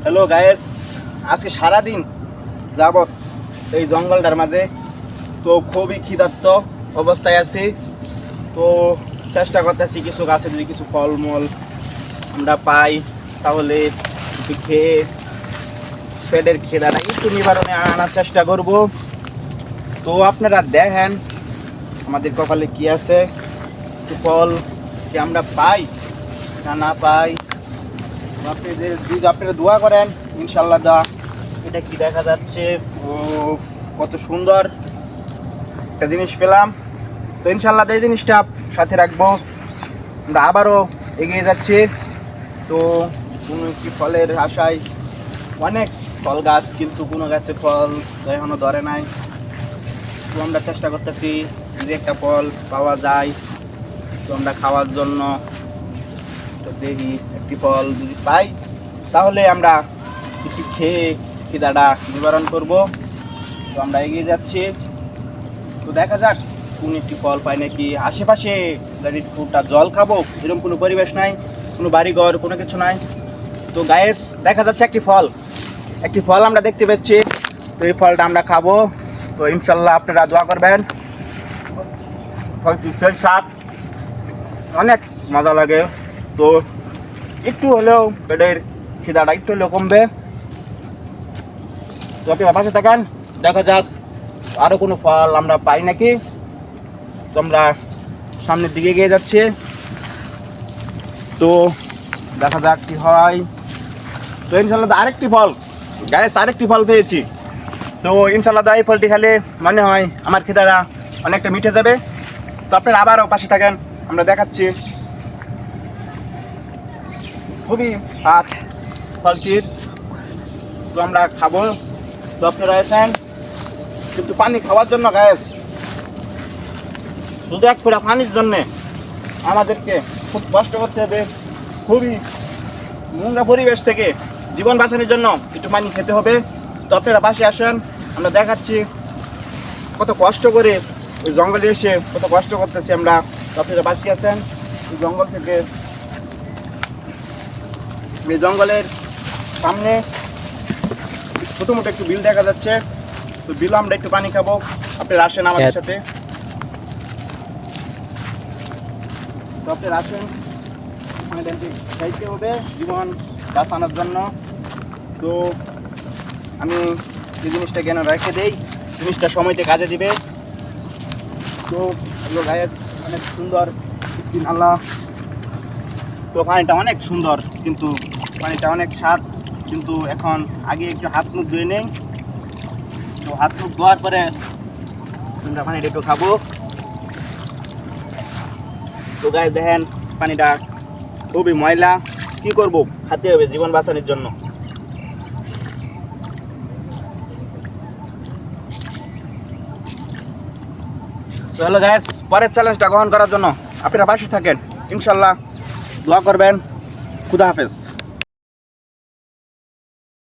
Hello guys, আজকে সারাদিন যাবত এই জঙ্গলটার মাঝে তো খুবই ক্ষুধার্ত অবস্থায় আছি। তো চেষ্টা করতেছি কিছু গাছে যদি কিছু ফলমূল আমরা পাই তাহলে একটু খেয়ে পেটের খিদাটা একটু নিবারণে আনার চেষ্টা করব। তো আপনারা দেখেন আমাদের কপালে কি আছে, একটু ফল কি আমরা পাই না পাই। আপনারা দোয়া করেন ইনশাল্লাহ। এটা কি দেখা যাচ্ছে, ও কত সুন্দর একটা জিনিস পেলাম। তো ইনশাল্লাহ এই জিনিসটা সাথে রাখবো। আমরা আবারও এগিয়ে যাচ্ছি। তো কোনো একটি ফলের আশায় অনেক ফল গাছ, কিন্তু কোনো গাছে ফল এখনো ধরে নাই। তো আমরা চেষ্টা করতেছি যদি একটা ফল পাওয়া যায় তো আমরা খাওয়ার জন্য। তো দেখি একটি ফল যদি পাই তাহলে আমরা কিছু খেয়ে খিদাটা নিবারণ করব। তো আমরা এগিয়ে যাচ্ছি। তো দেখা যাক কোন একটি ফল পাই নাকি। আশেপাশে ফুটা জল খাবো এরকম কোনো পরিবেশ নাই, কোনো বাড়িঘর কোনো কিছু নাই। তো গায়েস দেখা যাচ্ছে একটি ফল আমরা দেখতে পাচ্ছি। তো এই ফলটা আমরা খাবো। তো ইনশাল্লাহ আপনারা দোয়া করবেন। ফলটি স্বাদ অনেক মজা লাগে। তো একটু হলেও পেটের খিদাটা একটু হলেও কমবে। তো আপনি পাশে থাকেন, দেখা যাক আরও কোনো ফল আমরা পাই নাকি। তো আমরা সামনের দিকে এগিয়ে যাচ্ছি। তো দেখা যাক কি হয়। তো ইনশাল্লাহ আরেকটি ফল গায়ে আরেকটি ফল পেয়েছি। তো ইনশাল্লাহ এই ফলটি খেলে মনে হয় আমার খিদাটা অনেকটা মিটে যাবে। তো আপনারা আবারও পাশে থাকেন, আমরা দেখাচ্ছি। খুবই স্বাদ ফলটির। তো আমরা খাবো। তো আপনারা এসেন, কিন্তু পানি খাওয়ার জন্য গায়েস, শুধু এক ফোঁটা পানির জন্যে আমাদেরকে খুব কষ্ট করতে হবে। খুবই নোংরা পরিবেশ থেকে জীবন বাঁচানোর জন্য একটু পানি খেতে হবে। তো আপনারা পাশে আসেন, আমরা দেখাচ্ছি কত কষ্ট করে ওই জঙ্গলে এসে কত কষ্ট করতেছি আমরা। তো আপনারা পাশে আসেন। এই জঙ্গল থেকে, এই জঙ্গলের সামনে ছোটো মোটো একটু বিল দেখা যাচ্ছে। তো বিলে আমরা একটু পানি খাবো। আপনারা আসেন আমাদের সাথে। তো আপনারা আসেন, খাইতে হবে জীবন বাঁচানোর জন্য। তো আমি যে জিনিসটা জ্ঞান রেখে দেই, জিনিসটা সময়তে কাজে দিবে। তো এগুলো গায়ে অনেক সুন্দর একটি নালা। তো পানিটা অনেক সুন্দর, কিন্তু পানিটা অনেক স্বাদ। কিন্তু এখন আগে একটু হাত মুখ ধুয়ে নেই। তো হাত মুখ ধোয়ার পরে আমরা পানিটা একটু খাবো। তো গায়ে দেখেন পানিটা খুবই ময়লা, কি করব, খেতে হবে জীবন বাঁচানোর জন্য। তো হ্যালো গাইস, পরের চ্যালেঞ্জটা গ্রহণ করার জন্য আপনারা পাশে থাকেন, ইনশাল্লাহ দোয়া করবেন। খুদা হাফেজ।